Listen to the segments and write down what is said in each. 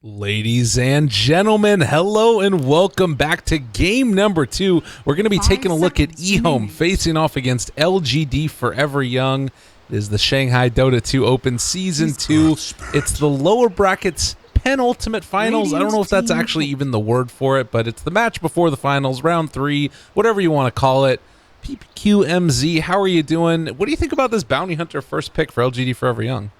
Ladies and gentlemen, hello and welcome back to game number 2. We're going to be taking a look at ehome facing off against LGD.Forever Young. It is the Shanghai Dota 2 Open Season 2. It's the lower brackets penultimate finals. I don't know if that's actually even the word for it, but it's the match before the finals, round 3, whatever you want to call it. PqMz, how are you doing? What do you think about this Bounty Hunter first pick for LGD.Forever Young?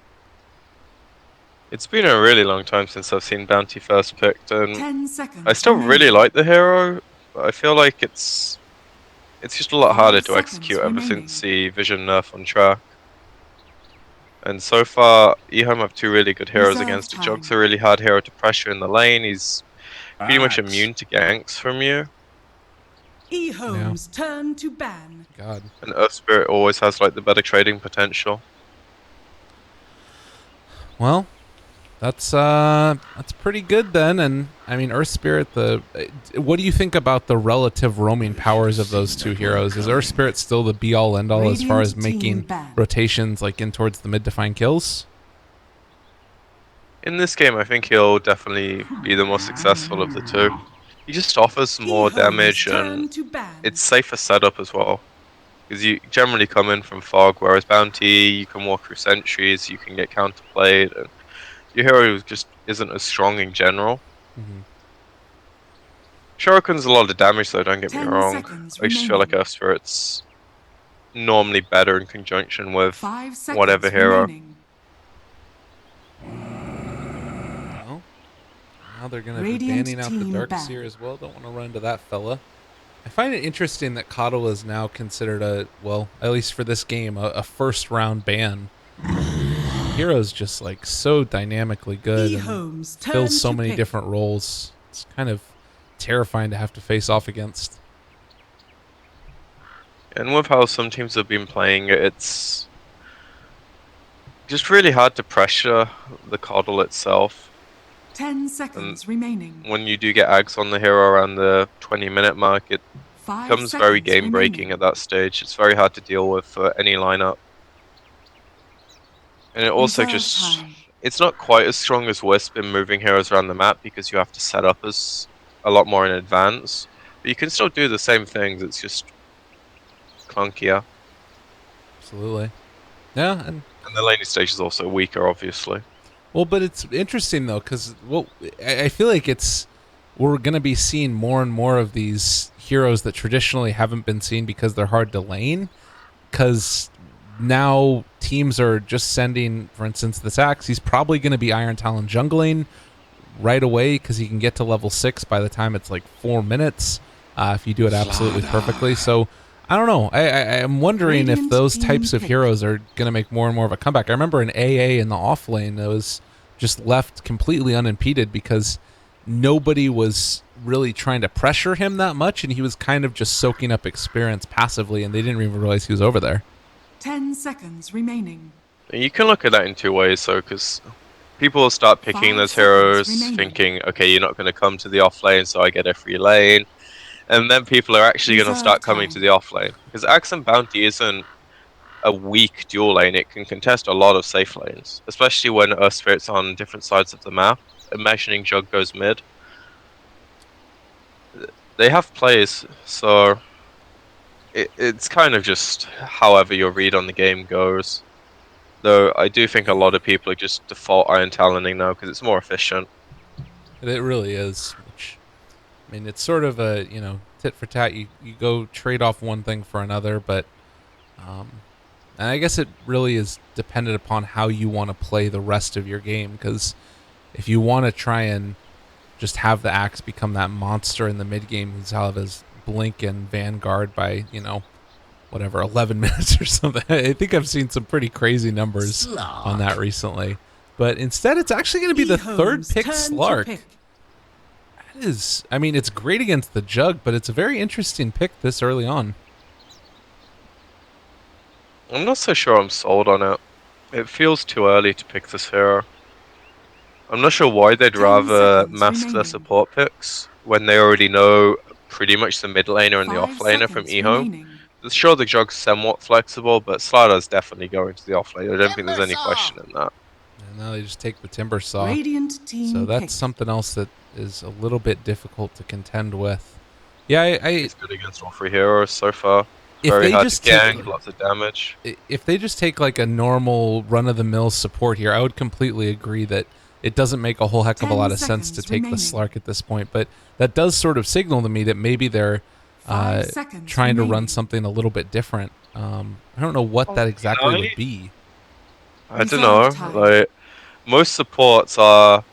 It's been a really long time since I've seen Bounty first picked, and I still really like the hero, but I feel like it's just a lot harder to execute ever since the Vision nerf on track. And so far, ehome have two really good heroes against it. Jug's a really hard hero to pressure in the lane. He's pretty much immune to ganks from you. ehome's turn to ban. God. And Earth Spirit always has like the better trading potential. Well, that's pretty good then. And I mean, Earth Spirit, what do you think about the relative roaming powers of those two heroes? Is Earth Spirit still the be all end all as far as making rotations like in towards the mid to find kills? In this game, I think he'll definitely be the most successful of the two. He just offers more damage and it's safer setup as well. Because you generally come in from fog, whereas Bounty, you can walk through sentries, you can get counterplayed, and your hero just isn't as strong in general. Shuriken's a lot of damage though, don't get me wrong. I just feel like Earth Spirit's normally better in conjunction with whatever hero. Well, now they're going to be banning out the Darkseer as well. Don't want to run into that fella. I find it interesting that Coddle is now considered a, well, at least for this game, a first round ban. Hero's just like so dynamically good and fills so many different roles. It's kind of terrifying to have to face off against. And with how some teams have been playing it, it's just really hard to pressure the Coddle itself. 10 seconds remaining. When you do get ags on the hero around the 20-minute mark, it becomes very game-breaking at that stage. It's very hard to deal with for any lineup. And it also it's not quite as strong as Wisp in moving heroes around the map because you have to set up as a lot more in advance. But you can still do the same things, it's just clunkier. Absolutely. Yeah, and the laning stage is also weaker, obviously. Well, but it's interesting though, because I feel like we're going to be seeing more and more of these heroes that traditionally haven't been seen because they're hard to lane. Because now teams are just sending, for instance, this Axe. He's probably going to be Iron Talon jungling right away because he can get to level 6 by the time it's like 4 minutes if you do it absolutely perfectly. So I don't know. I'm wondering if those types of heroes are going to make more and more of a comeback. I remember in AA in the off lane that was just left completely unimpeded because nobody was really trying to pressure him that much, and he was kind of just soaking up experience passively, and they didn't even realize he was over there. 10 seconds remaining. You can look at that in two ways, though, because people will start picking those heroes, thinking, okay, you're not going to come to the off lane, so I get a free lane. And then people are actually going to start coming to the off lane. Because Axe and Bounty isn't a weak dual lane, it can contest a lot of safe lanes. Especially when Earth Spirit's on different sides of the map. Imagining Jug goes mid. They have plays, so it's kind of just however your read on the game goes. Though I do think a lot of people are just default Iron Taloning now because it's more efficient. It really is. Which, I mean, it's sort of a, tit for tat. You go trade off one thing for another, but and I guess it really is dependent upon how you want to play the rest of your game. Because if you want to try and just have the Axe become that monster in the mid game who's have his blink and Vanguard by, whatever, 11 minutes or something. I think I've seen some pretty crazy numbers on that recently. But instead, it's actually going to be the third pick Slark. That is, I mean, it's great against the Jug, but it's a very interesting pick this early on. I'm not so sure I'm sold on it. It feels too early to pick this hero. I'm not sure why they'd rather mask their support picks when they already know pretty much the mid laner and the off laner from ehome. Sure, the Jug's somewhat flexible, but Slider's definitely going to the off lane. I don't think there's any question in that. And now they just take the timber saw. Radiant team So that's picked. something else that is a little bit difficult to contend with. Yeah, He's good against all three heroes so far. if Very they hard to just take gank, lots of damage. if they just take like a normal run-of-the-mill support here, I would completely agree that it doesn't make a whole heck of a 10 lot of sense to seconds take the remaining. Slark at this point. But that does sort of signal to me that maybe they're 5 seconds trying to run remaining. something a little bit different. I don't know what that exactly I would be. don't Reserve know. time. Like most supports are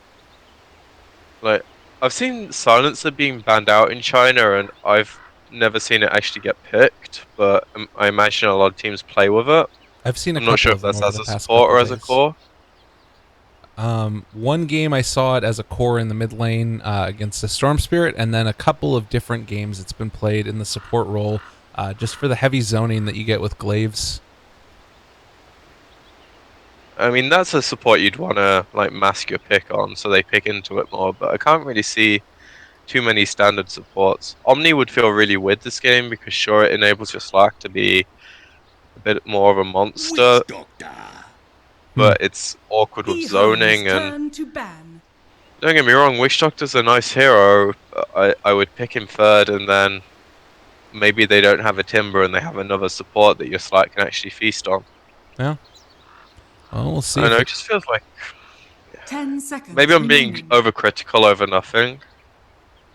like I've seen Silencer being banned out in China, and I've never seen it actually get picked. But I imagine a lot of teams play with it. I've seen a I'm not couple sure of if them that's over as the a past support couple or as a days. core. One game I saw it as a core in the mid lane against the Storm Spirit, and then a couple of different games it's been played in the support role, just for the heavy zoning that you get with glaives. I mean, that's a support you'd want to like mask your pick on, so they pick into it more. But I can't really see too many standard supports. Omni would feel really weird this game because sure, it enables your Slack to be a bit more of a monster, but it's awkward with ehome's zoning. And turn to ban. don't get me wrong, Wish Doctor's a nice hero. I would pick him third, and then maybe they don't have a Timber and they have another support that your Slack can actually feast on. Yeah. Well, we'll I see don't if know, it. it just feels like 10 seconds maybe I'm being remaining. overcritical over nothing.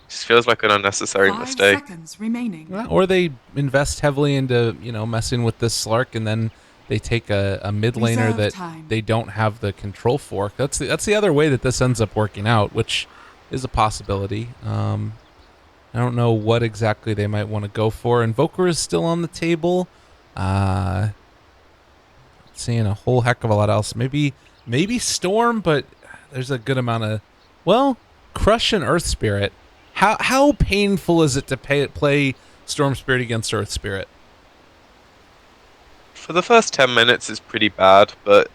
Just feels like an unnecessary 5 mistake. seconds remaining. Or they invest heavily into messing with this Slark, and then they take a mid laner Reserve that time. they don't have the control for. That's the other way that this ends up working out, which is a possibility. I don't know what exactly they might want to go for. Invoker is still on the table. Seeing a whole heck of a lot else. Maybe Storm, but there's a good amount of Crush and Earth Spirit. How painful is it to play Storm Spirit against Earth Spirit? For the first 10 minutes, it's pretty bad, but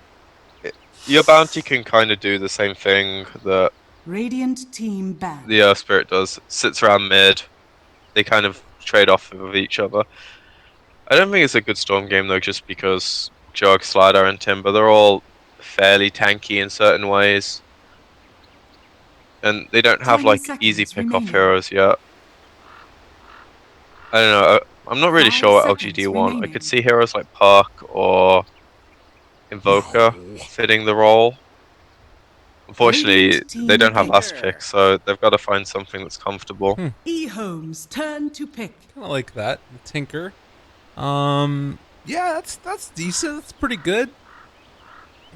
your bounty can kind of do the same thing that Radiant team ban. the Earth Spirit does. Sits around mid. They kind of trade off with each other. I don't think it's a good Storm game, though, just because Jug, Slider, and Timber, they're all fairly tanky in certain ways. And they don't have 10 like seconds easy pick-off remaining. heroes yet. I don't know. I'm not really 5 sure what seconds LGD want. I remaining. could see heroes like Puck or Invoker fitting the role. Unfortunately, Radiant team they don't have picked. last pick, so they've got to find something that's comfortable. ehome's turn to pick. Kind of like that. Tinker. Yeah, that's decent. That's pretty good.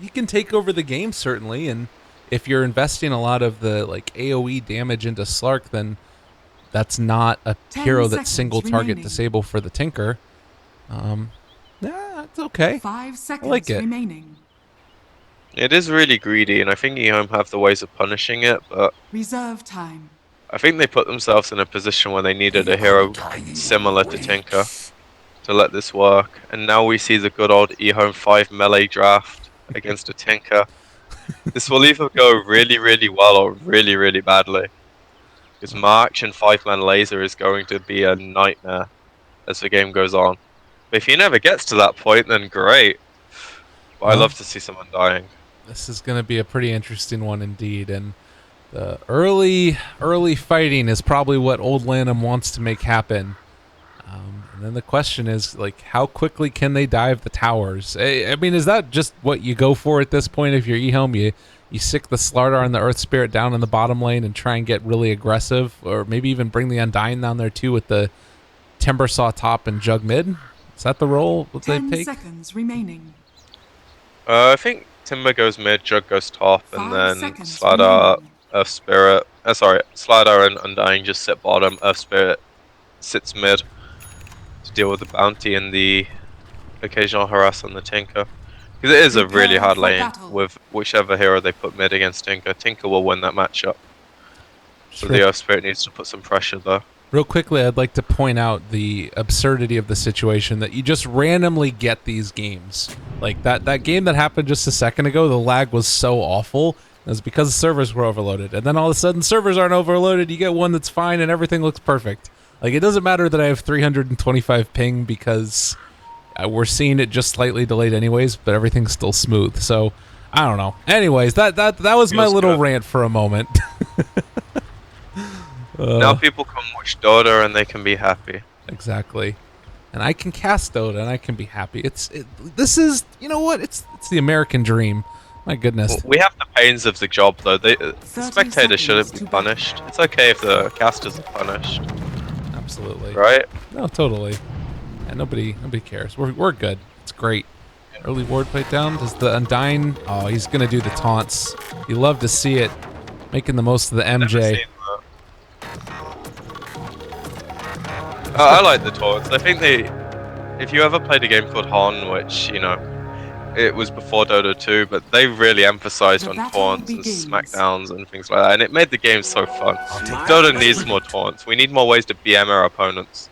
He can take over the game, certainly, and if you're investing a lot of the like AoE damage into Slark, then that's not a 10 hero that's seconds single target remaining. disable for the Tinker. Yeah, it's okay. 5 seconds like it. remaining. It is really greedy, and I think ehome have the ways of punishing it, but Reserve time. I think they put themselves in a position where they needed a hero similar to Tinker to let this work. And now we see the good old ehome 5 melee draft against a Tinker. This will either go really, really well or really, really badly. Because March and 5-man laser is going to be a nightmare as the game goes on. But if he never gets to that point, then great. But I Well, love to see someone dying. This is going to be a pretty interesting one indeed, and the early fighting is probably what Old Lanham wants to make happen. And then the question is, like, how quickly can they dive the towers? I mean, is that just what you go for at this point if you're ehome? You sick the Slardar and the Earth Spirit down in the bottom lane and try and get really aggressive, or maybe even bring the Undying down there too with the Timber Saw top and Jug mid? Is that the role that they 10 take? seconds remaining. I think Timber goes mid, Jug goes top, and 5 then seconds Slider, remaining. Earth Spirit. Slider and Undying just sit bottom. Earth Spirit sits mid to deal with the bounty and the occasional harass on the Tinker. Because it is a really Prepare hard for lane battle. with whichever hero they put mid against Tinker. Tinker will win that matchup. So the Earth Spirit needs to put some pressure there. Real quickly, I'd like to point out the absurdity of the situation that you just randomly get these games. Like that game that happened just a second ago, the lag was so awful. It was because the servers were overloaded. And then all of a sudden, servers aren't overloaded. You get one that's fine and everything looks perfect. Like, it doesn't matter that I have 325 ping because we're seeing it just slightly delayed anyways, but everything's still smooth. So I don't know. Anyways, that was my Feels little good. rant for a moment. Now people can watch Dota and they can be happy. Exactly. And I can cast Dota and I can be happy. This is, you know what? It's the American dream. My goodness. We have the pains of the job though. The 30 spectators shouldn't seconds be to battle. punished. It's okay if the casters are punished, Absolutely. right? No, totally. And nobody cares. We're good. It's great. Early ward plate down. Does the Undying? Oh, he's gonna do the taunts. You love to see it. Making the most of the Never MJ. seen that. I like the taunts. I think if you ever played a game called Hon, which, you know, it was before Dota 2, but they really emphasized The on battle taunts and begins. smackdowns and things like that, and it made the game so fun. Dota needs more taunts. We need more ways to BM our opponents.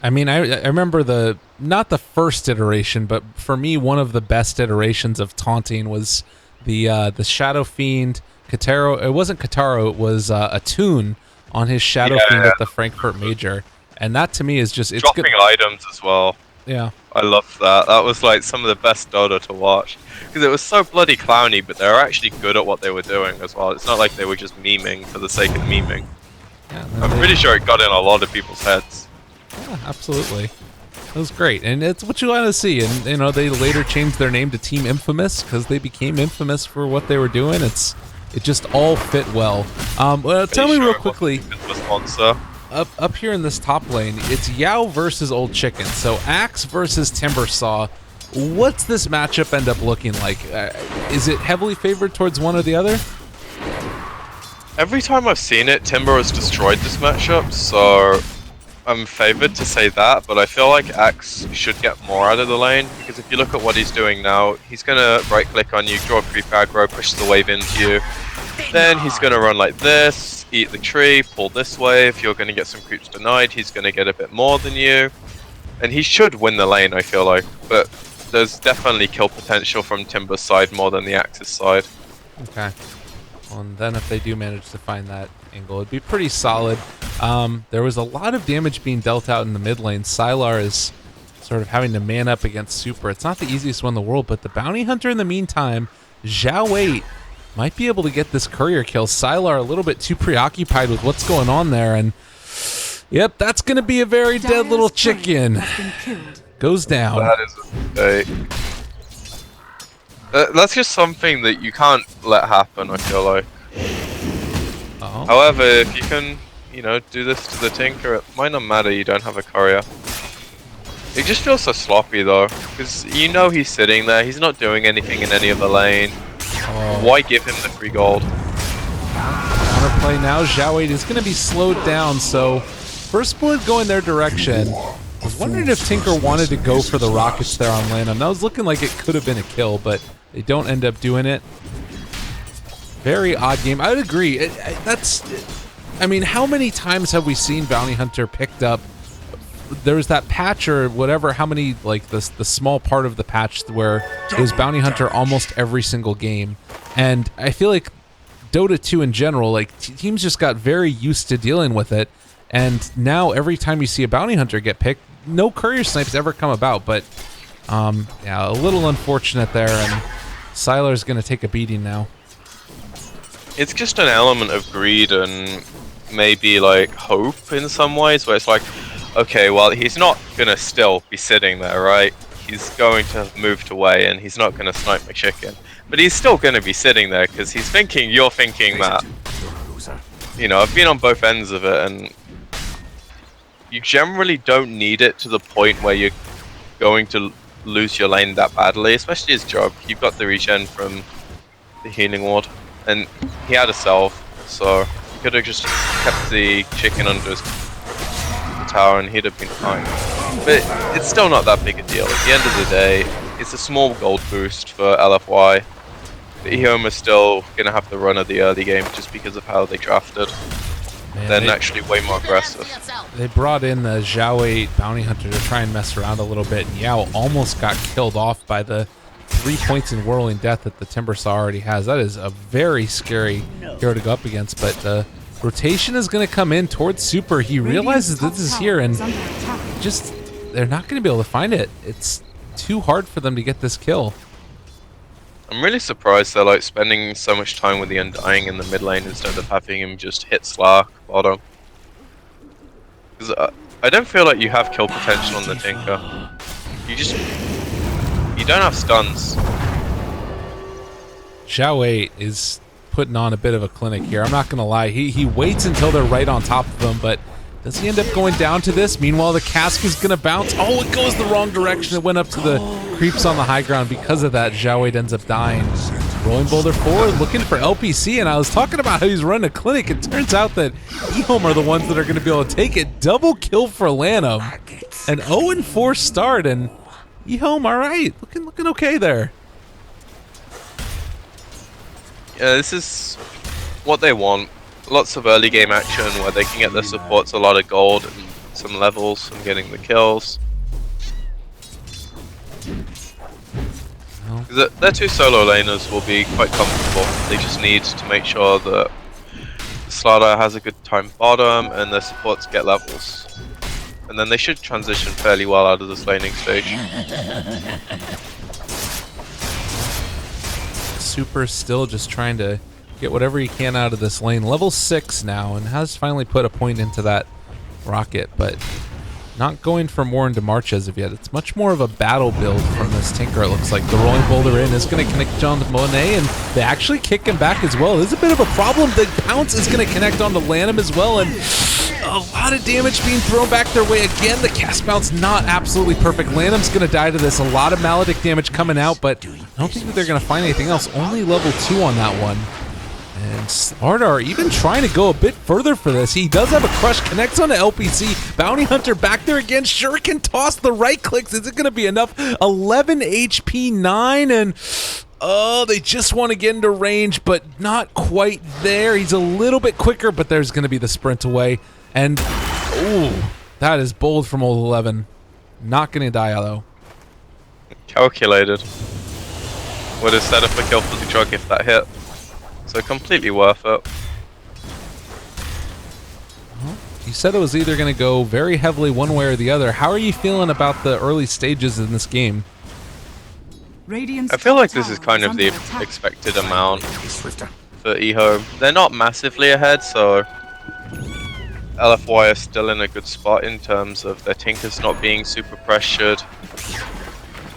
I mean, I remember not the first iteration, but for me, one of the best iterations of taunting was the Shadow Fiend Kataro. It wasn't Kataro. It was Attune on his Shadow Fiend at the Frankfurt Major, and that to me is just it's Dropping good. items as well. Yeah. I loved that. That was like some of the best Dota to watch. Because it was so bloody clowny, but they were actually good at what they were doing as well. It's not like they were just memeing for the sake of memeing. Yeah, I'm pretty sure it got in a lot of people's heads. Yeah, absolutely. It was great, and it's what you want to see. And you know, they later changed their name to Team Infamous because they became infamous for what they were doing. It just all fit well. Tell me real quickly. Up here in this top lane, it's Yao versus Old Chicken. So Axe versus Timbersaw. What's this matchup end up looking like? Is it heavily favored towards one or the other? Every time I've seen it, Timber has destroyed this matchup, so I'm favored to say that, but I feel like Axe should get more out of the lane, because if you look at what he's doing now, he's going to right click on you, draw a creep aggro, push the wave into you, then he's going to run like this, eat the tree, pull this way. If you're going to get some creeps denied, he's going to get a bit more than you, and he should win the lane, I feel like, but there's definitely kill potential from Timber's side more than the Axe's side. Okay. Well, and then if they do manage to find that angle, it'd be pretty solid. There was a lot of damage being dealt out in the mid lane. Sylar is sort of having to man up against Super. It's not the easiest one in the world, but the Bounty Hunter in the meantime, Zhao 8, might be able to get this courier kill. Sylar a little bit too preoccupied with what's going on there, and yep, that's going to be a very dead little chicken. Goes down. That is a mistake. That's just something that you can't let happen, I feel like. Uh-oh. However, if you can, you know, do this to the Tinker, it might not matter you don't have a courier. It just feels so sloppy though, because you know he's sitting there, he's not doing anything in any other lane. Oh. Why give him the free gold? Counterplay now. Zhao 8 is going to be slowed down, so first blood going their direction. I was wondering if Tinker wanted to go for the rockets there on Lanham. That was looking like it could have been a kill, but they don't end up doing it. Very odd game. I would agree. I mean, how many times have we seen Bounty Hunter picked up? There was that patch or whatever, how many, like the small part of the patch where it was Bounty Hunter almost every single game. And I feel like Dota 2 in general, like teams just got very used to dealing with it. And now every time you see a Bounty Hunter get picked, no courier snipes ever come about. But yeah, a little unfortunate there, and Sylar's going to take a beating now. It's just an element of greed and maybe like hope in some ways, where it's like, okay, well, he's not going to still be sitting there, right? He's going to have moved away and he's not going to snipe my chicken. But he's still going to be sitting there because he's thinking you're thinking that. You know, I've been on both ends of it, and you generally don't need it to the point where you're going to lose your lane that badly, especially his job. You've got the regen from the healing ward, and he had a self, so he could have just kept the chicken under his tower and he'd have been fine. But it's still not that big a deal. At the end of the day, it's a small gold boost for LFY. The ehome is still going to have the run of the early game just because of how they drafted. Man, They're naturally way more aggressive. They brought in the Zhao 8 Bounty Hunter to try and mess around a little bit, and Yao almost got killed off by the 3 points in Whirling Death that the Timbersaw already has. That is a very scary hero to go up against, but the rotation is going to come in towards Super. He realizes this is here, and just, they're not going to be able to find it. It's too hard for them to get this kill. I'm really surprised they're like spending so much time with the Undying in the mid lane instead of having him just hit Slark bottom. Because I don't feel like you have kill potential on the Tinker. You don't have stuns. Xiao 8 is putting on a bit of a clinic here. I'm not going to lie. He waits until they're right on top of him, but does he end up going down to this? Meanwhile, the cask is going to bounce. Oh, it goes the wrong direction. It went up to the creeps on the high ground. Because of that, Xiao 8 ends up dying. Rolling boulder forward, looking for LPC, and I was talking about how he's running a clinic. It turns out that ehome are the ones that are going to be able to take it. Double kill for Lanham. An 0-4 start, and ehome, all right. Looking okay there. Yeah, this is what they want. Lots of early game action where they can get their supports a lot of gold and some levels from getting the kills. Their two solo laners will be quite comfortable. They just need to make sure that the Slardar has a good time bottom and their supports get levels. And then they should transition fairly well out of this laning stage. Super still just trying to get whatever he can out of this lane. Level 6 now, and has finally put a point into that rocket, but not going for more into March as of yet. It's much more of a battle build from this Tinker, it looks like. The rolling boulder in is going to connect John to Monet, and they actually kick him back as well. There's a bit of a problem. The pounce is going to connect onto Lanham as well, and a lot of damage being thrown back their way again. The cast bounce not absolutely perfect. Lanham's going to die to this. A lot of Maledict damage coming out, but I don't think that they're going to find anything else. Only level 2 on that one. And Slardar even trying to go a bit further for this. He does have a crush, connects on the LPC. Bounty Hunter back there again. Shuriken toss the right clicks. Is it going to be enough? 11 HP, 9, and oh, they just want to get into range, but not quite there. He's a little bit quicker, but there's going to be the sprint away. And, ooh, that is bold from old 11. Not going to die, though. Calculated. Would have set up a kill for the drug if that hit. So completely worth it. Well, you said it was either going to go very heavily one way or the other. How are you feeling about the early stages in this game? I feel like this is kind of the expected amount for ehome. They're not massively ahead, so LFY are still in a good spot in terms of their Tinkers not being super pressured.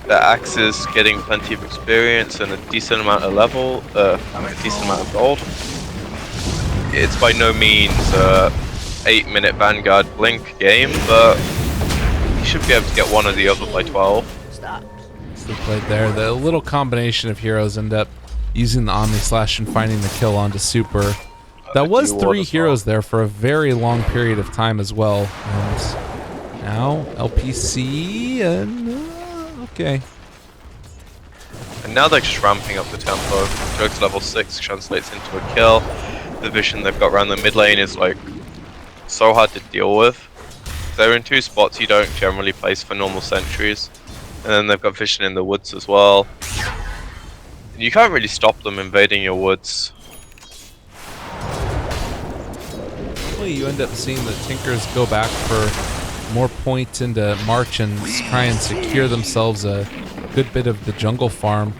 Their Axes getting plenty of experience and a decent amount of level, a decent amount of gold. It's by no means a 8-minute Vanguard Blink game, but you should be able to get one or the other by 12. Still played there. The little combination of heroes end up using the Omni Slash and finding the kill onto Super. That was 3 heroes there for a very long period of time as well. And now LPC and okay. And now they're just ramping up the tempo. Joke's level 6 translates into a kill. The vision they've got around the mid lane is like so hard to deal with. They're in 2 spots you don't generally place for normal sentries. And then they've got vision in the woods as well. And you can't really stop them invading your woods. You end up seeing the Tinkers go back for more points into March and try and secure themselves a good bit of the jungle farm.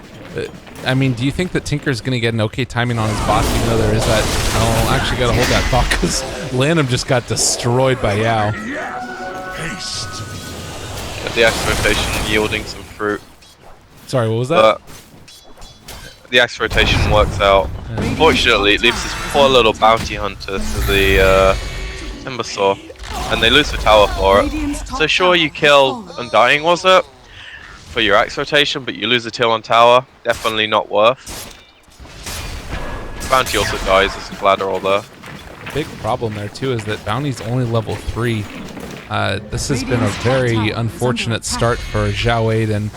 I mean, do you think that Tinker's going to get an okay timing on his bot, even though there is that... Oh, actually got to hold that thought, because Lanham just got destroyed by Yao. The axe rotation yielding some fruit. Sorry, what was that? The axe rotation works out. Unfortunately, it leaves this poor little bounty hunter to the Timber Saw, and they lose the tower for it. So sure, you kill Undying, was it? For your axe rotation, but you lose a kill on tower. Definitely not worth. Bounty also dies as a collateral there. Big problem there too is that Bounty's only level 3. This has been a very unfortunate start for Xiao 8, and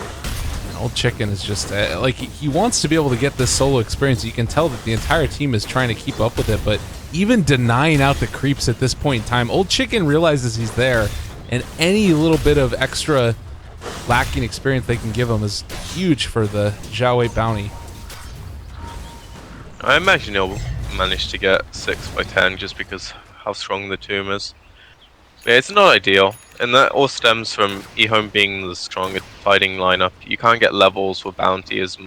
Old Chicken is just like he wants to be able to get this solo experience. You can tell that the entire team is trying to keep up with it, but even denying out the creeps at this point in time, Old Chicken realizes he's there, and any little bit of extra lacking experience they can give him is huge for the Xiao 8 bounty. I imagine he'll manage to get 6 by 10 just because how strong the tomb is. Yeah, it's not ideal, and that all stems from ehome being the stronger fighting lineup. You can't get levels with bounty as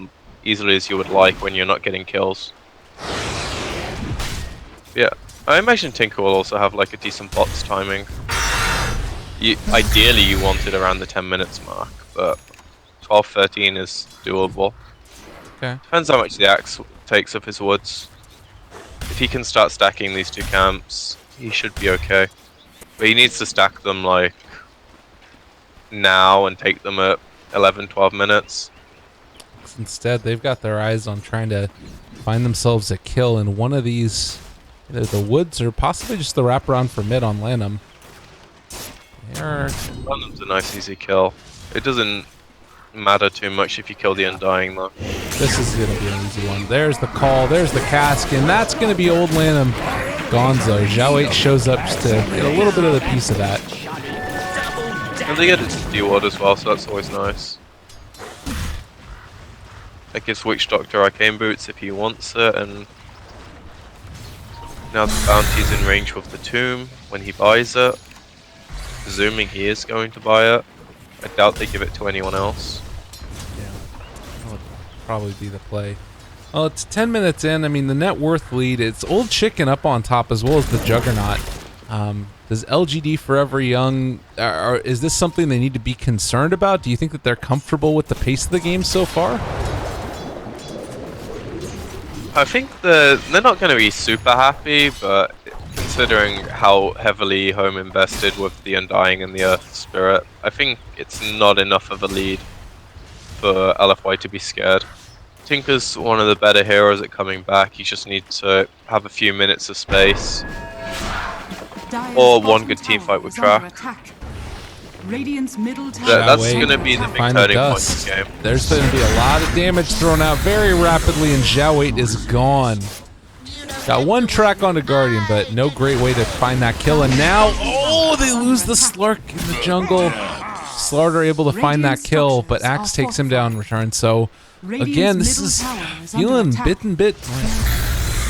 easily as you would like when you're not getting kills. Yeah, I imagine Tinker will also have like a decent bots timing. Ideally you want it around the 10 minutes mark, but 12-13 is doable. Okay. Depends how much the axe takes of his woods. If he can start stacking these two camps, he should be okay. But he needs to stack them like now and take them at 11-12 minutes. Instead, they've got their eyes on trying to find themselves a kill in one of these, either the woods or possibly just the wraparound for mid on Lanham. Lanham's a nice easy kill. It doesn't matter too much if you kill the Undying though. This is going to be an easy one. There's the call, there's the cask, and that's going to be old Lanham Gonzo. Zhao 8 shows up just to get a little bit of the piece of that. And they get it to D-Ward as well, so that's always nice. That gives Witch Doctor Arcane Boots if he wants it, and now the bounty's in range with the tomb when he buys it. Presuming he is going to buy it. I doubt they give it to anyone else. Yeah, that would probably be the play. Well, it's 10 minutes in. I mean, the net worth lead, it's Old Chicken up on top as well as the Juggernaut. Does LGD.FY Young, is this something they need to be concerned about? Do you think that they're comfortable with the pace of the game so far? I think they're not going to be super happy, but considering how heavily Home invested with the Undying and the Earth Spirit, I think it's not enough of a lead for LFY to be scared. Tinker's one of the better heroes at coming back. He just needs to have a few minutes of space. Or one good team fight with Track. That's going to be the big turning point in the game. There's going to be a lot of damage thrown out very rapidly, and Zhao 8 is gone. Got one track onto Guardian, but no great way to find that kill. And now, oh, they lose the Slark in the jungle. Slark are able to find that kill, but Axe takes him down in return. So, again, this is feeling bit and bit.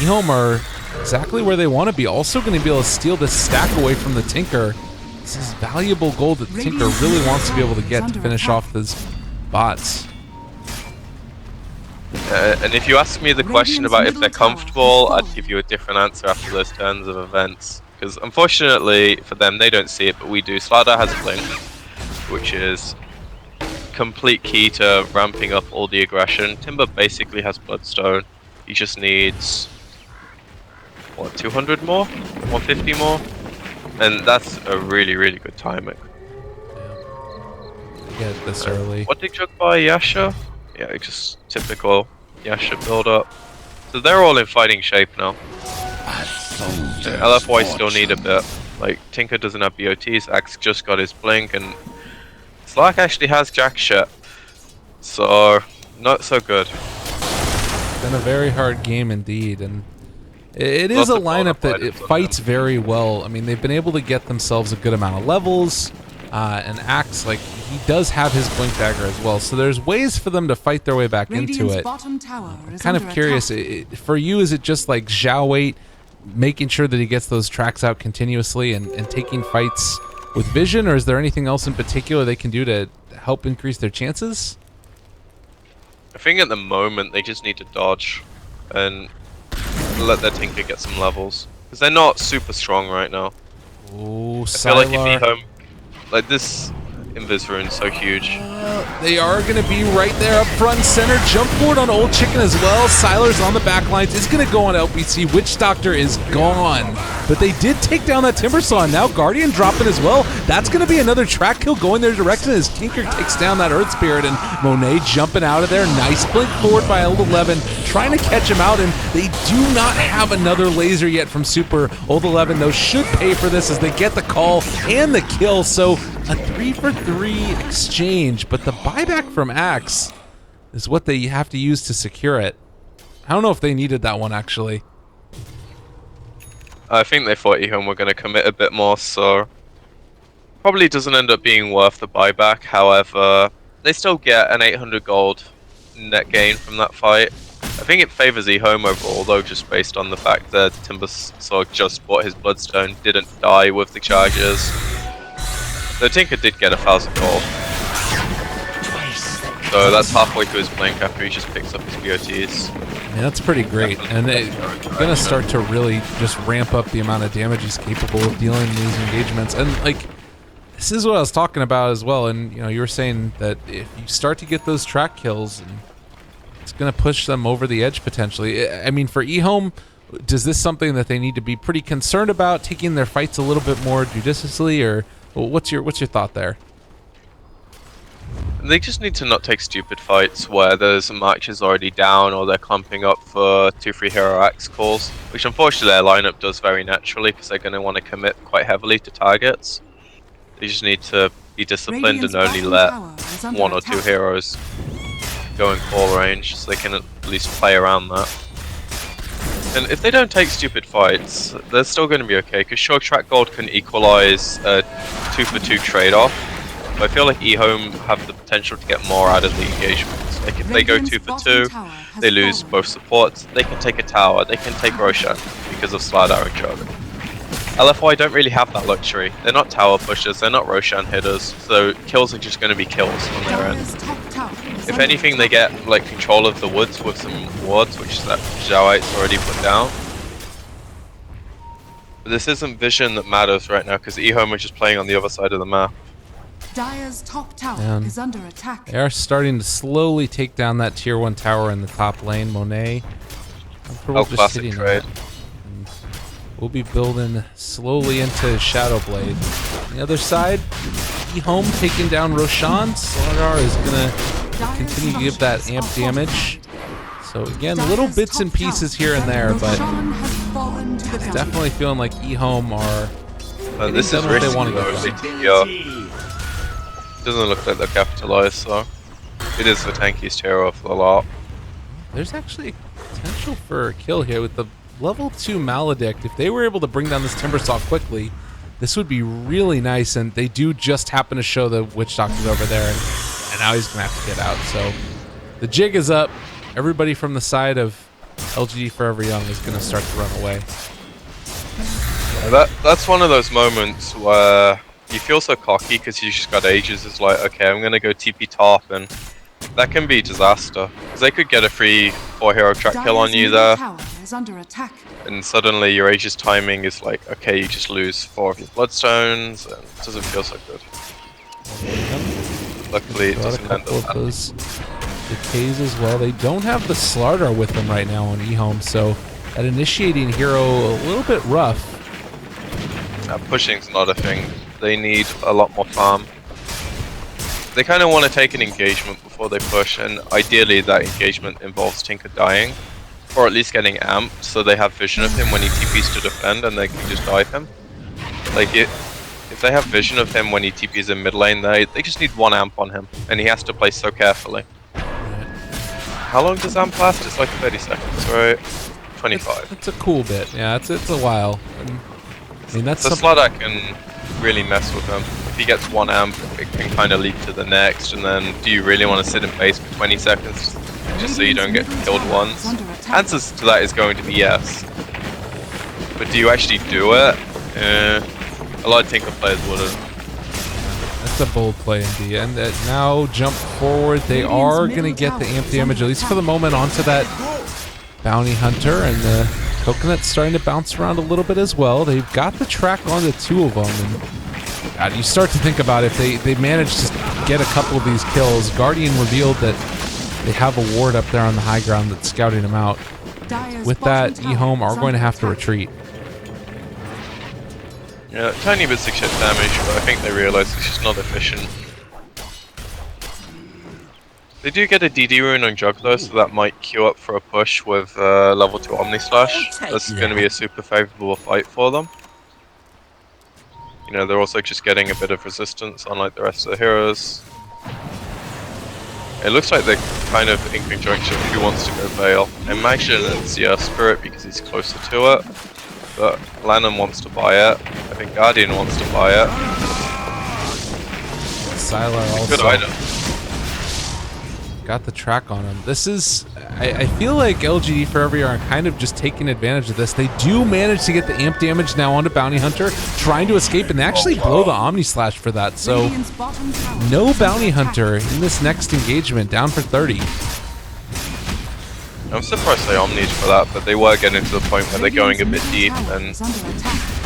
ehome are exactly where they want to be. Also going to be able to steal this stack away from the Tinker. This is valuable gold that the Tinker really wants to be able to get to finish off those bots. And if you ask me the question about if they're comfortable, I'd give you a different answer after those turns of events. Because unfortunately for them, they don't see it, but we do. Slardar has Blink, which is complete key to ramping up all the aggression. Timber basically has Bloodstone. He just needs, what, 200 more? 150 more? And that's a really, really good timing. Yeah. Get this early. What did Jug buy? Yasha? Yeah, just typical Yasha build up. So they're all in fighting shape now. LFY still need a bit. Like, Tinker doesn't have BOTs, Axe just got his Blink, and Slark actually has jack shit. So, not so good. It's been a very hard game indeed, and it is a lineup that it fights very well. I mean, they've been able to get themselves a good amount of levels, and Axe, like, he does have his Blink Dagger as well, so there's ways for them to fight their way back into it. I'm kind of curious, for you, is it just like Zhao 8 making sure that he gets those tracks out continuously and taking fights with vision, or is there anything else in particular they can do to help increase their chances? I think at the moment they just need to dodge and let their Tinker get some levels, because they're not super strong right now. Oh, I feel like if ehome, like this Invis rune's so huge. They are going to be right there up front and center. Jump forward on Old Chicken as well. Sylar's on the back lines. It's going to go on LPC. Witch Doctor is gone. But they did take down that Timbersaw. And now Guardian dropping as well. That's going to be another track kill going their direction as Tinker takes down that Earth Spirit. And Monet jumping out of there. Nice blink forward by Old 11. Trying to catch him out. And they do not have another laser yet from Super. Old 11, though, should pay for this as they get the call and the kill. So a 3-for-3 exchange. But the buyback from Axe is what they have to use to secure it. I don't know if they needed that one, actually. I think they thought ehome were going to commit a bit more, so probably doesn't end up being worth the buyback. However, they still get an 800 gold net gain from that fight. I think it favors ehome overall, though, just based on the fact that Timbersaw just bought his Bloodstone, didn't die with the charges. The Tinker did get 1,000 gold. So that's halfway through his blink after he just picks up his BOTs. Yeah, that's pretty great, and it's going to start to really just ramp up the amount of damage he's capable of dealing in these engagements. And like, this is what I was talking about as well. And you know, you were saying that if you start to get those track kills, and it's going to push them over the edge potentially. I mean, for ehome, does this something that they need to be pretty concerned about, taking their fights a little bit more judiciously, or what's your thought there? They just need to not take stupid fights where there's matches already down or they're clumping up for 2-3 hero axe calls, which unfortunately their lineup does very naturally because they're going to want to commit quite heavily to targets. They just need to be disciplined and only let 1 or 2 heroes go in call range so they can at least play around that. And if they don't take stupid fights, they're still going to be okay because sure, track gold can equalize a 2-for-2 trade-off. But I feel like ehome have the potential to get more out of the engagements. Like if they go 2-for-2, they lose both supports. They can take a tower, they can take Roshan because of Slardar and Jarvan. LFY don't really have that luxury. They're not tower pushers, they're not Roshan hitters, so kills are just going to be kills on their end. If anything, they get like control of the woods with some wards, which is that Zhaoite's already put down. But this isn't vision that matters right now because ehome is just playing on the other side of the map. Dire's top tower is under attack. They are starting to slowly take down that tier 1 tower in the top lane, Monet. Classic trade. We'll be building slowly into Shadowblade. On the other side, ehome taking down Roshan. Slardar is going to continue to give that amp damage. So again, little bits and pieces here and there, but definitely feeling like ehome are this is what they want to get done. Doesn't look like they're capitalized, so it is the tankiest hero of the lot. There's actually potential for a kill here with the level 2 Maledict. If they were able to bring down this Timbersaw quickly, this would be really nice, and they do just happen to show the Witch Doctors over there, and now he's going to have to get out. So the jig is up. Everybody from the side of LGD.Forever Young is going to start to run away. Yeah, that's one of those moments where you feel so cocky because you just got ages. It's like, okay, I'm gonna go TP top, and that can be disaster. Because they could get a free 4 hero track kill on you there, and suddenly your ages timing is like, okay, you just lose 4 of your bloodstones, and it doesn't feel so good. Luckily, it doesn't end up those decays as well. They don't have the Slardar with them right now on ehome, so that initiating hero a little bit rough. Pushing's not a thing. They need a lot more farm. They kind of want to take an engagement before they push, and ideally that engagement involves Tinker dying, or at least getting amped so they have vision of him when he TPs to defend and they can just dive him. Like if they have vision of him when he TPs in mid lane, they just need 1 amp on him, and he has to play so carefully. How long does amp last? It's like 30 seconds, right? 25. It's a cool bit. Yeah, it's a while. I mean, that's so Slardar can really mess with him. If he gets 1 amp, it can kind of lead to the next, and then do you really want to sit in base for 20 seconds just so you don't get killed once? Answers to that is going to be yes. But do you actually do it? A lot of Tinker players wouldn't. That's a bold play indeed. And now jump forward. They are going to get the amp damage, at least for the moment, onto that Bounty Hunter, and the Coconut's starting to bounce around a little bit as well. They've got the track onto 2 of them, and God, you start to think about if they manage to get a couple of these kills. Guardian revealed that they have a ward up there on the high ground that's scouting them out. With that, ehome are going to have to retreat. Yeah, tiny bit 6 hit damage, but I think they realize it's just not efficient. They do get a DD rune on Juggler, so that might queue up for a push with level 2 Omni Slash. That's going to be a super favorable fight for them. You know, they're also just getting a bit of resistance, unlike the rest of the heroes. It looks like they're kind of in conjunction who wants to go Veil. I imagine it's Spirit because he's closer to it, but Lanham wants to buy it. I think Guardian wants to buy it. Sylar also. Good item. got the track on him. This is, I feel like LGD.FY are kind of just taking advantage of this. They do manage to get the amp damage now onto Bounty Hunter, trying to escape, and they actually blow the Omni Slash for that. So no Bounty Hunter in this next engagement, down for 30. I'm surprised they omnied for that, but they were getting to the point where they're going a bit deep, and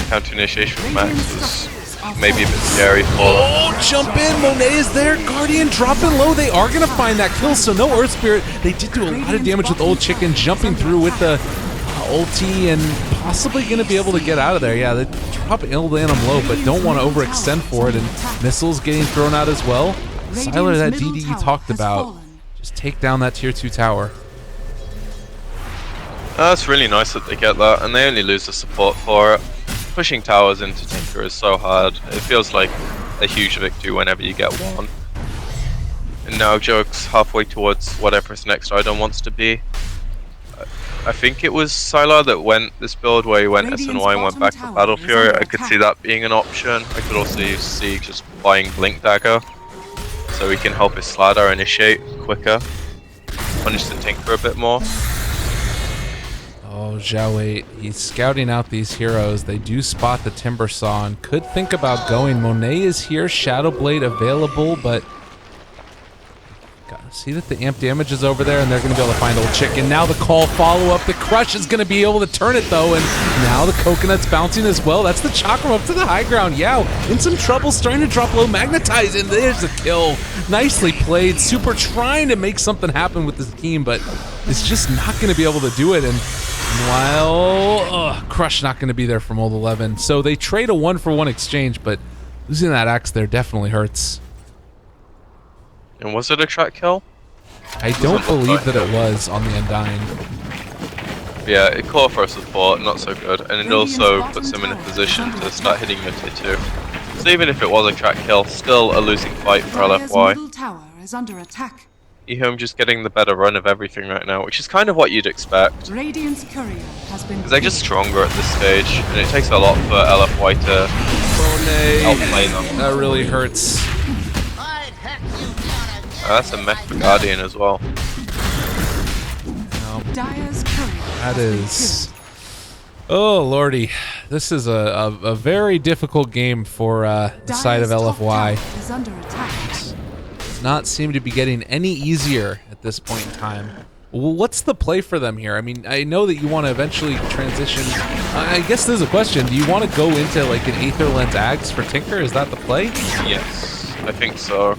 counter initiation from Max was maybe a bit scary for them. Oh, jump in! Monet is there. Guardian dropping low. They are going to find that kill, so no Earth Spirit. They did do a lot of damage with Old Chicken, jumping through with the ulti and possibly going to be able to get out of there. Yeah, they drop LAN low, but don't want to overextend for it, and missiles getting thrown out as well. Siler, that DD you talked about. Just take down that tier 2 tower. That's really nice that they get that, and they only lose the support for it. Pushing towers into Tinker is so hard. It feels like a huge victory whenever you get one. And now Joke's halfway towards whatever his next item wants to be. I think it was Sylar that went this build where he went SNY and went back to Battle Fury. I could see that being an option. I could also see just buying Blink Dagger so he can help his Sladder initiate quicker. Punish the Tinker a bit more. Oh, Zhao, he's scouting out these heroes. They do spot the Timber Saw and could think about going. Monet is here, Shadow Blade available, but gotta see that the amp damage is over there, and they're gonna be able to find Old Chicken. Now the call follow-up. The Crush is gonna be able to turn it though, and now the Coconut's bouncing as well. That's the Chakram up to the high ground. Yao in some trouble, starting to drop low. Magnetize, and there's the kill. Nicely played. Super trying to make something happen with this team, but it's just not gonna be able to do it. And while Crush not going to be there from Old 11. So they trade a 1-for-1 exchange, but losing that axe there definitely hurts. And was it a track kill? I don't believe that it was on the Undying. Yeah, it called for support, not so good. And it also puts him in a position to start hitting your tier 2. So even if it was a track kill, still a losing fight for LFY. ehome just getting the better run of everything right now, which is kind of what you'd expect. Because they're just stronger at this stage, and it takes a lot for LFY to outplay them. That really hurts. That's a mech for Guardian as well. That is... Oh, lordy. This is a very difficult game for the side of LFY. Not seem to be getting any easier at this point in time. Well, what's the play for them here? I mean, I know that you want to eventually transition. I guess there's a question. Do you want to go into like an Aether Lens Ags for Tinker? Is that the play? Yes, I think so.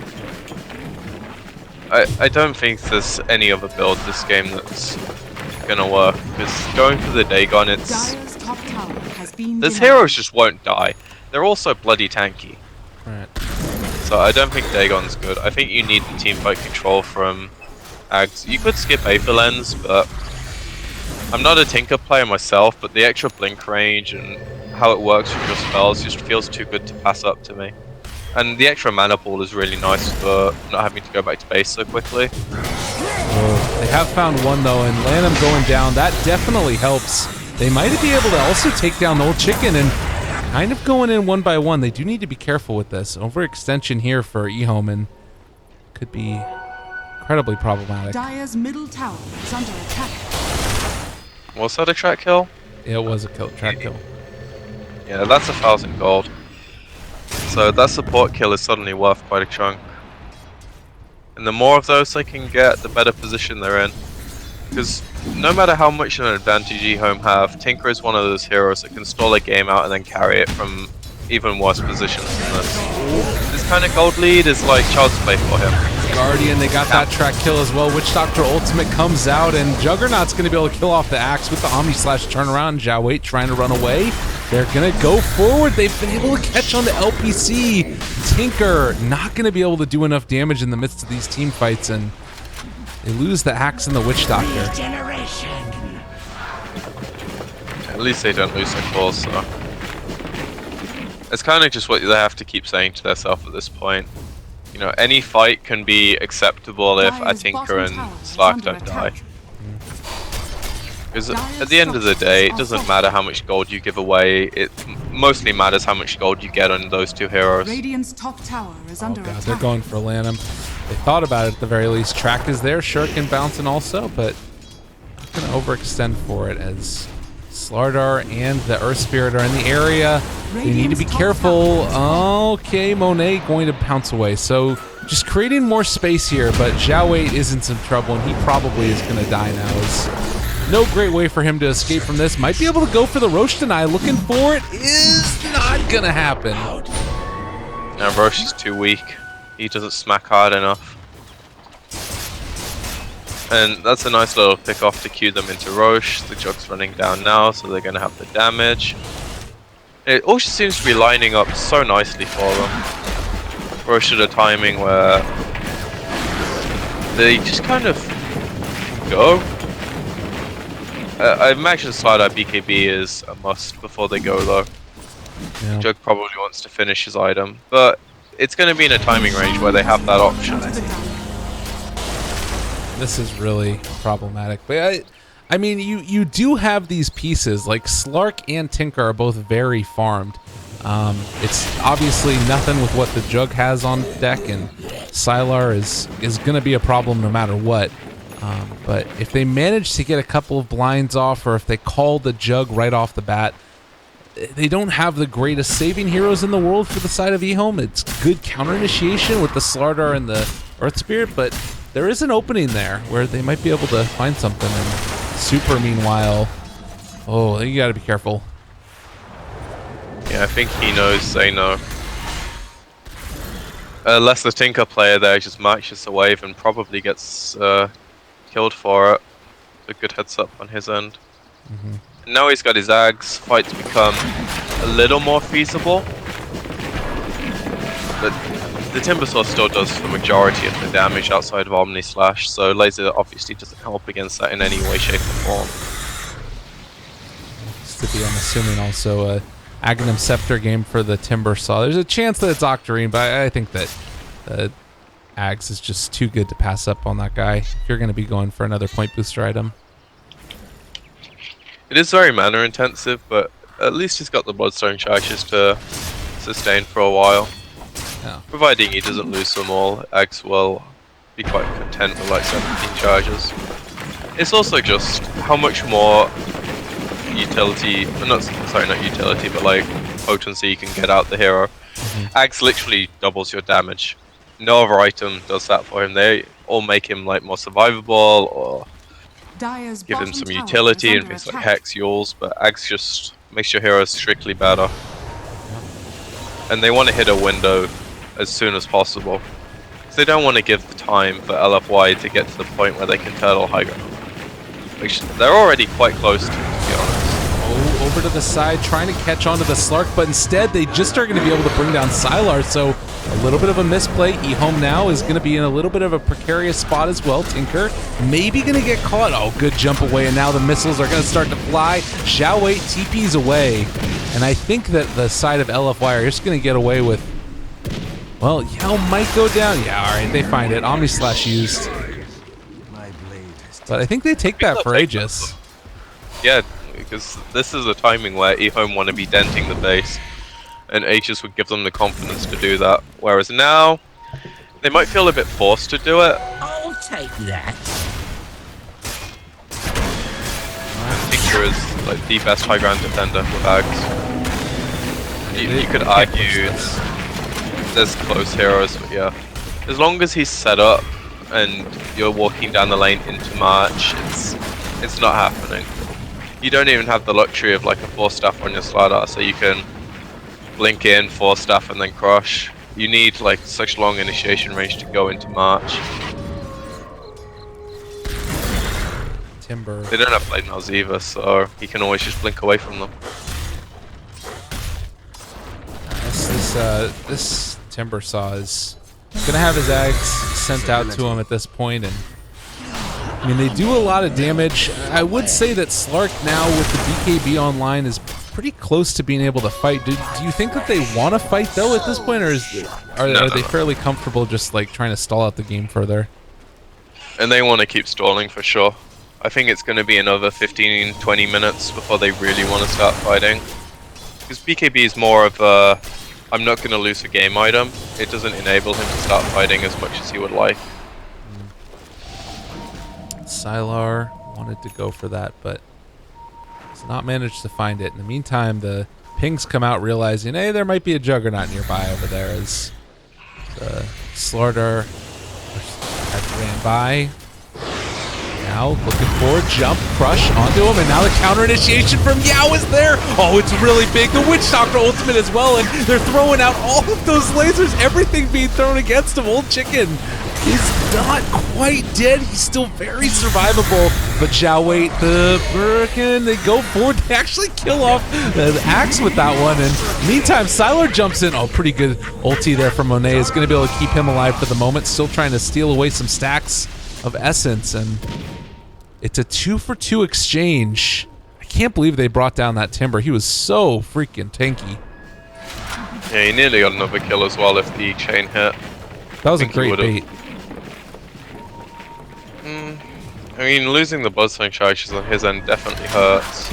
I don't think there's any other build this game that's gonna work. Because going for the Dagon, these heroes just won't die. They're also bloody tanky. Right. So I don't think Dagon's good. I think you need the teamfight control from Ags. You could skip Aether Lens, but I'm not a Tinker player myself, but the extra blink range and how it works with your spells just feels too good to pass up to me. And the extra mana pool is really nice for not having to go back to base so quickly. Oh, they have found one though, and Lanham going down, that definitely helps. They might be able to also take down the Old Chicken and kind of going in one by one. They do need to be careful with this. Overextension here for ehome and could be incredibly problematic. Dire's middle tower is under attack. Was that a track kill? Yeah, it was a track kill. Yeah, that's 1,000 gold. So that support kill is suddenly worth quite a chunk. And the more of those they can get, the better position they're in. Because no matter how much of an advantage ehome have, Tinker is one of those heroes that can stall a game out and then carry it from even worse positions than this. This kind of gold lead is like child's play for him. Guardian, they got that track kill as well. Witch Doctor Ultimate comes out, and Juggernaut's going to be able to kill off the axe with the Omni Slash turnaround. Zhao trying to run away. They're going to go forward. They've been able to catch on the LPC. Tinker not going to be able to do enough damage in the midst of these team fights, and they lose the axe and the Witch Doctor. At least they don't lose their calls, so it's kind of just what they have to keep saying to themselves at this point. You know, any fight can be acceptable if a Tinker and Slack don't die. Because at the end of the day, it doesn't matter how much gold you give away. It mostly matters how much gold you get on those two heroes. Radiant's top tower is under attack. They're going for Lanham. They thought about it at the very least. Track is there, Shuriken bouncing also, but not going to overextend for it as Slardar and the Earth Spirit are in the area. They need to be careful. Okay, Monet going to pounce away. So just creating more space here, but Zhao Wei is in some trouble, and he probably is going to die now. No great way for him to escape from this. Might be able to go for the Roche deny. Looking for it is not going to happen. Now Roche is too weak. He doesn't smack hard enough. And that's a nice little pick off to cue them into Roche. The Jug's running down now, so they're going to have the damage. It all seems to be lining up so nicely for them. Roche at a timing where they just kind of go. I imagine Slider BKB is a must before they go though. Yeah. Jug probably wants to finish his item, but it's going to be in a timing range where they have that option. This is really problematic. But I mean, you do have these pieces, like Slark and Tinker are both very farmed. It's obviously nothing with what the Jug has on deck, and Sylar is going to be a problem no matter what. But if they manage to get a couple of blinds off, or if they call the Jug right off the bat, they don't have the greatest saving heroes in the world for the side of ehome. It's good counter initiation with the Slardar and the Earth Spirit, but there is an opening there where they might be able to find something. And Super, meanwhile, oh, you got to be careful. Yeah, I think he knows they know. Unless the Tinker player there just marches the wave and probably gets killed for it. A good heads up on his end. And now he's got his Ags. Fights become a little more feasible. But the Timbersaw still does the majority of the damage outside of Omni Slash, so Laser obviously doesn't help against that in any way, shape, or form. To be, I'm assuming, also a Aghanim Scepter game for the Timbersaw. There's a chance that it's Octarine, but I think that Ags is just too good to pass up on that guy if you're going to be going for another point booster item. It is very mana intensive, but at least he's got the Bloodstone charges to sustain for a while. Yeah. Providing he doesn't lose them all, Ags will be quite content with like 17 charges. It's also just how much more utility, not utility, but like potency you can get out the hero. Ags literally doubles your damage. No other item does that for him. They all make him like more survivable or give him some utility and things like Hex, Yules, but Ags just makes your heroes strictly better. And they want to hit a window as soon as possible. So they don't want to give the time for LFY to get to the point where they can turtle high ground. Which they're already quite close to be honest. Oh, over to the side, trying to catch onto the Slark, but instead they just are going to be able to bring down Sylar, so a little bit of a misplay. ehome now is going to be in a little bit of a precarious spot as well. Tinker maybe going to get caught. Oh, good jump away, and now the missiles are going to start to fly. Zhao Wei TP's away, and I think that the side of LFY are just going to get away with, well, Yao might go down. Yeah, all right, they find it. Omni Slash used. But I think they take that for Aegis. Yeah, because this is a timing where ehome want to be denting the base, and Aegis would give them the confidence to do that. Whereas now, they might feel a bit forced to do it. I'll take that. Tinker is like the best high ground defender with Ags. You could argue there's close heroes, but yeah. As long as he's set up and you're walking down the lane into March, it's not happening. You don't even have the luxury of like a 4-staff on your Slardar, so you can blink in, 4-staff, and then crush. You need like such long initiation range to go into March. Timber. They don't have blade nails either, so he can always just blink away from them. This Timbersaw is gonna have his Ags sent out to him at this point, and I mean, they do a lot of damage. I would say that Slark now with the BKB online is pretty close to being able to fight. Do you think that they want to fight though at this point, or are they fairly comfortable just like trying to stall out the game further? And they want to keep stalling for sure. I think it's going to be another 15-20 minutes before they really want to start fighting. Because BKB is more of a, I'm not going to lose a game item. It doesn't enable him to start fighting as much as he would like. Sylar wanted to go for that, but has not managed to find it. In the meantime, the pings come out realizing, hey, there might be a Juggernaut nearby over there as the Slardar has ran by. Now looking for a jump, crush onto him, and now the counter initiation from Yao is there. Oh, it's really big. The Witch Doctor ultimate as well, and they're throwing out all of those lasers, everything being thrown against him. Old Chicken, he's not quite dead. He's still very survivable. But Zhao wait, the Birkin, they go forward. They actually kill off the axe with that one. And meantime, Sylar jumps in. Oh, pretty good ulti there from Monet. Is going to be able to keep him alive for the moment. Still trying to steal away some stacks of essence, and it's a 2-for-2 exchange. I can't believe they brought down that Timber. He was so freaking tanky. Yeah, he nearly got another kill as well if the chain hit. That was a great bait. I mean, losing the Bloodsling charges on his end definitely hurts.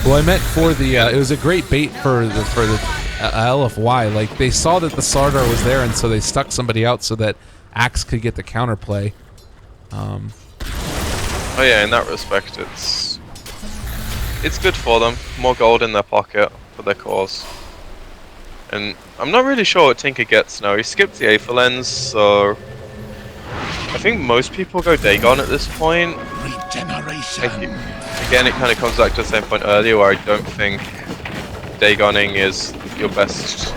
Well, I meant for the, it was a great bait for the LFY. Like, they saw that the Slardar was there, and so they stuck somebody out so that Axe could get the counterplay. Oh yeah, in that respect, it's good for them. More gold in their pocket for their cause. And I'm not really sure what Tinker gets now. He skipped the Aether Lens, so I think most people go Dagon at this point. Regeneration. Again, it kind of comes back to the same point earlier, where I don't think Dagoning is your best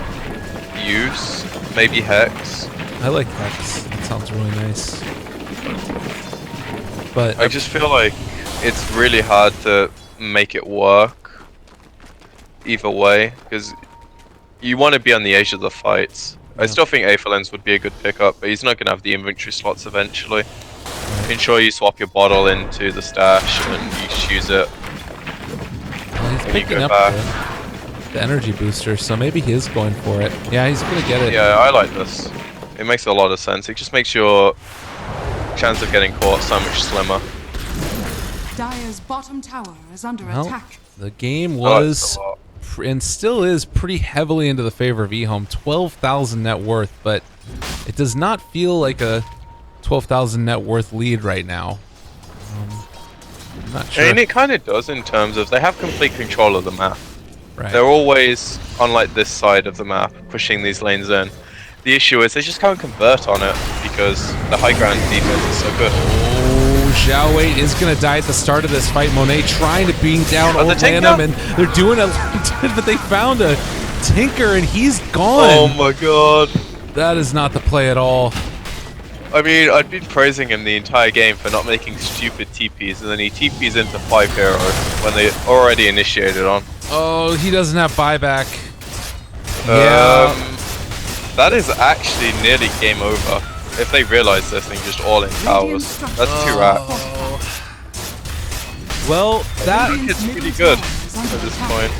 use. Maybe Hex. I like Hex. It sounds really nice. But I just feel like it's really hard to make it work either way, because you want to be on the edge of the fights. I still think Aether Lens would be a good pickup, but he's not going to have the inventory slots eventually. Ensure you swap your bottle into the stash and you just use it. Well, he's picking up the energy booster, so maybe he is going for it. Yeah, he's going to get it. Yeah, I like this. It makes a lot of sense. It just makes your chance of getting caught so much slimmer. Dire's bottom tower is under attack. The game was and still is pretty heavily into the favor of ehome. 12,000 net worth, but it does not feel like a 12,000 net worth lead right now. I'm not sure. And it kind of does in terms of they have complete control of the map. Right. They're always on like this side of the map, pushing these lanes in. The issue is they just can't convert on it because the high ground defense is so good. Oh, Zhao Wei is going to die at the start of this fight. Monet trying to beam down Old Lanham, and they're doing a but they found a Tinker and he's gone. Oh my god. That is not the play at all. I mean, I'd been praising him the entire game for not making stupid TPs, and then he TPs into 5 heroes when they already initiated on. Oh, he doesn't have buyback. Yeah. That is actually nearly game over. If they realize this, they can just all in towers. That's 2 racks. Well, that is pretty good at this point.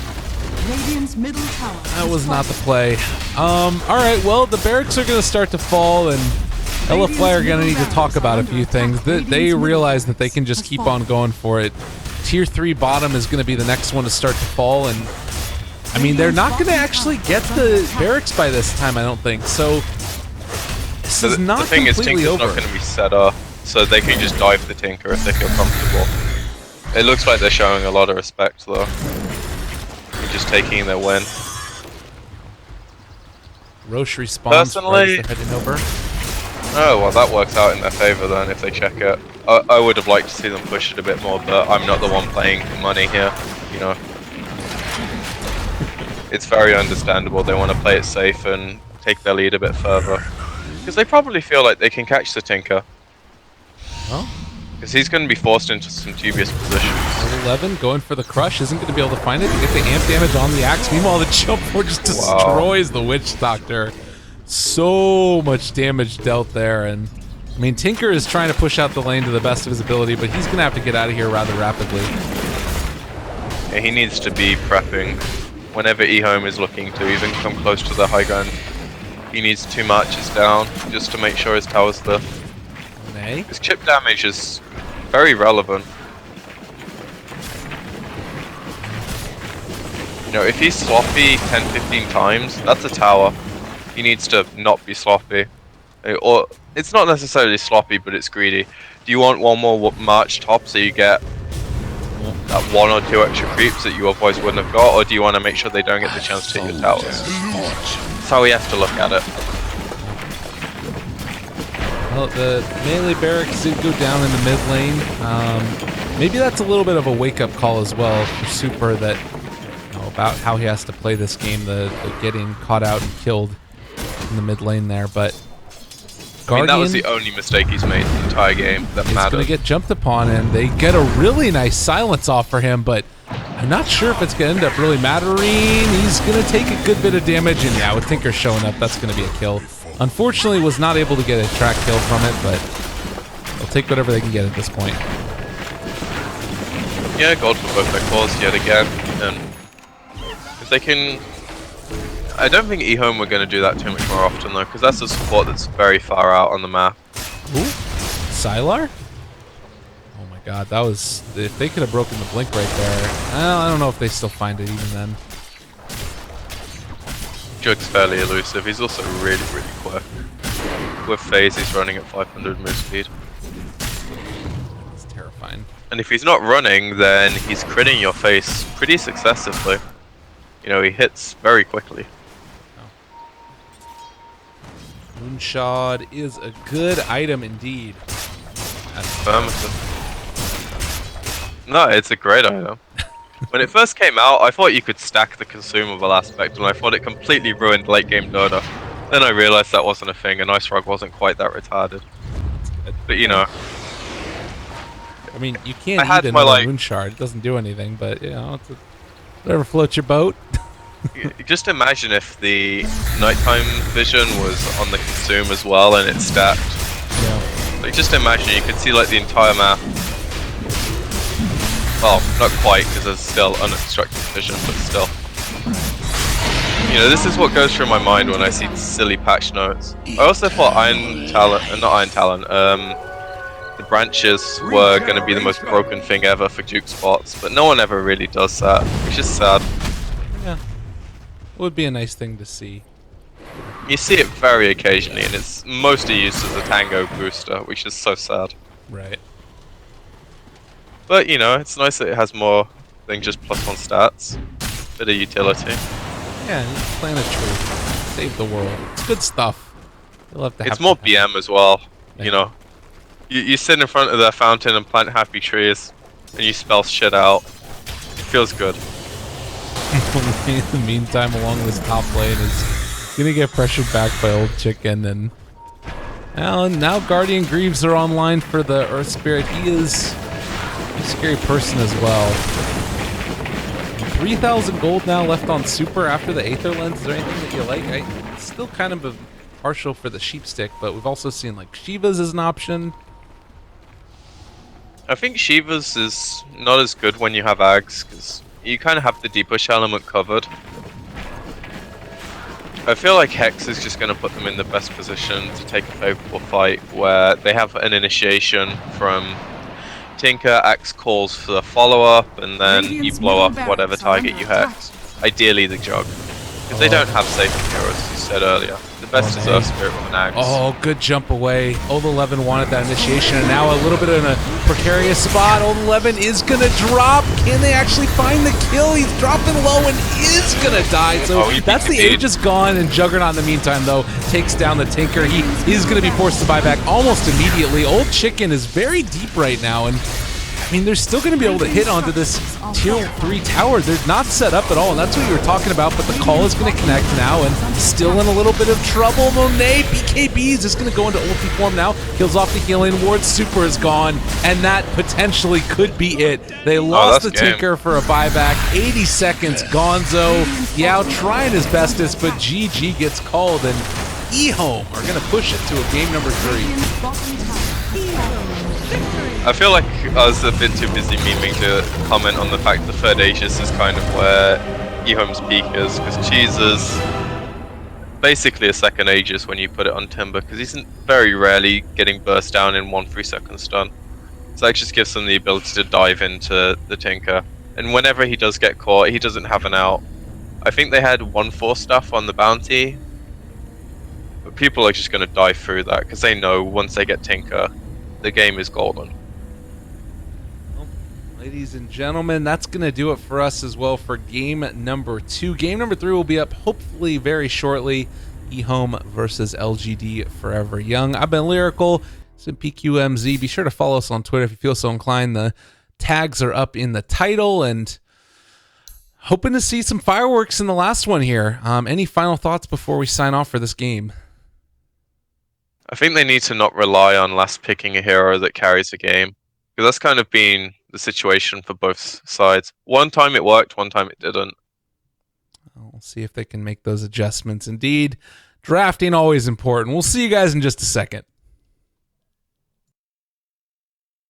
That was not the play. Alright, well, the barracks are going to start to fall, and LFY are going to need to talk about a few things. They realize that they can just keep on going for it. Tier 3 bottom is going to be the next one to start to fall, and I mean, they're not going to actually get the barracks by this time, I don't think. So this is not completely over. The thing is, Tinker's not going to be set up, so they can just dive the Tinker if they feel comfortable. It looks like they're showing a lot of respect, though. They're just taking their win. Roche respawns. Personally, they're heading over. Oh, well, that works out in their favor then if they check it. I would have liked to see them push it a bit more, but I'm not the one playing the money here, you know. It's very understandable. They want to play it safe and take their lead a bit further. Because they probably feel like they can catch the Tinker. Well, because he's going to be forced into some dubious positions. 11 going for the crush, isn't going to be able to find it. Get the amp damage on the axe. Meanwhile, the jump forward just destroys the Witch Doctor. So much damage dealt there, and I mean, Tinker is trying to push out the lane to the best of his ability, but he's going to have to get out of here rather rapidly. Yeah, he needs to be prepping whenever ehome is looking to even come close to the high ground. He needs 2 marches down just to make sure his tower's there. Nay. His chip damage is very relevant. You know, if he's sloppy 10-15 times, that's a tower. He needs to not be sloppy. Or, it's not necessarily sloppy, but it's greedy. Do you want one more march top so you get that 1 or 2 extra creeps that you otherwise wouldn't have got? Or do you want to make sure they don't get the chance to hit your towers? That's how we have to look at it. Well, the melee barracks did go down in the mid lane. Maybe that's a little bit of a wake-up call as well for Super, that about how he has to play this game, the getting caught out and killed in the mid lane there. But I mean, that was the only mistake he's made in the entire game that mattered. He's going to get jumped upon, and they get a really nice silence off for him, but I'm not sure if it's going to end up really mattering. He's going to take a good bit of damage, and yeah, with Tinker showing up, that's going to be a kill. Unfortunately, was not able to get a track kill from it, but they'll take whatever they can get at this point. Yeah, gold for both their cores yet again. And if they can... I don't think ehome are going to do that too much more often, though, because that's a support that's very far out on the map. Ooh, Sylar? Oh my god, that was... If they could have broken the blink right there, I don't know if they still find it even then. Jug's fairly elusive. He's also really, really quick. With phase, he's running at 500 move speed. It's terrifying. And if he's not running, then he's critting your face pretty successively. You know, he hits very quickly. Moonshot is a good item indeed. Affirmative. No, it's a great item. When it first came out, I thought you could stack the consumable aspect, and I thought it completely ruined late game Dota. Then I realized that wasn't a thing, and Ice Rug wasn't quite that retarded. But you know. I mean, you can't eat another moon shard. It doesn't do anything, but you know, it's whatever floats your boat. Just imagine if the nighttime vision was on the consume as well, and it stacked. Yeah. Like, just imagine you could see like the entire map. Well, not quite, because there's still unobstructed vision, but still. You know, this is what goes through my mind when I see silly patch notes. I also thought the branches were going to be the most broken thing ever for juke spots, but no one ever really does that, which is sad. Yeah. It would be a nice thing to see. You see it very occasionally, and it's mostly used as a tango booster, which is so sad. Right. But, you know, it's nice that it has more than just +1 stats. Bit of utility. Yeah, plant a tree. Save the world. It's good stuff. You'll have to it's more BM as well, yeah. You know. You sit in front of the fountain and plant happy trees, and you spell shit out. It feels good. In the meantime, along this top lane is gonna get pressured back by Old Chicken, and now Guardian Greaves are online for the Earth Spirit. He is a scary person as well. 3,000 gold now left on Super after the Aether Lens. Is there anything that you like? I still kind of partial for the Sheep Stick, but we've also seen like Shivas as an option. I think Shivas is not as good when you have Ags, because you kind of have the depush element covered. I feel like Hex is just going to put them in the best position to take a favorable fight, where they have an initiation from Tinker, Axe calls for the follow-up, and then you blow up whatever target you hex. Ideally the Jug. Because they don't have safe heroes, as you said earlier. The best is Earth Spirit with an Axe. Oh, good jump away. Old 11 wanted that initiation, and now a little bit in a precarious spot. Old 11 is going to drop. Can they actually find the kill? He's dropping low and is going to die. So that's the Aegis gone, and Juggernaut in the meantime, though, takes down the Tinker. He is going to be forced to buy back almost immediately. Old Chicken is very deep right now, and I mean, they're still going to be able to hit onto this tier 3 tower. They're not set up at all, and that's what you were talking about, but the call is going to connect now, and still in a little bit of trouble. Monet, PKBs is going to go into ulti form now. Kills off the healing ward. Super is gone, and that potentially could be it. They lost the Tinker for a buyback. 80 seconds, Gonzo. Yao trying his bestest, but GG gets called, and ehome are going to push it to a game number 3. I feel like I was a bit too busy memeing to comment on the fact the third Aegis is kind of where ehome's peak is, because Cheese is basically a second Aegis when you put it on Timber, because he's very rarely getting burst down in 1 3-second stun. So that just gives them the ability to dive into the Tinker. And whenever he does get caught, he doesn't have an out. I think they had 1-4 stuff on the bounty, but people are just going to dive through that because they know once they get Tinker, the game is golden. Well, ladies and gentlemen, that's going to do it for us as well for game number 2. Game number 3 will be up hopefully very shortly. ehome versus LGD.Forever Young. I've been Lyrical. It's been PqMz. Be sure to follow us on Twitter if you feel so inclined. The tags are up in the title, and hoping to see some fireworks in the last one here. Any final thoughts before we sign off for this game? I think they need to not rely on last picking a hero that carries the game, because that's kind of been the situation for both sides. One time it worked, one time it didn't. We'll see if they can make those adjustments. Indeed, drafting always important. We'll see you guys in just a second.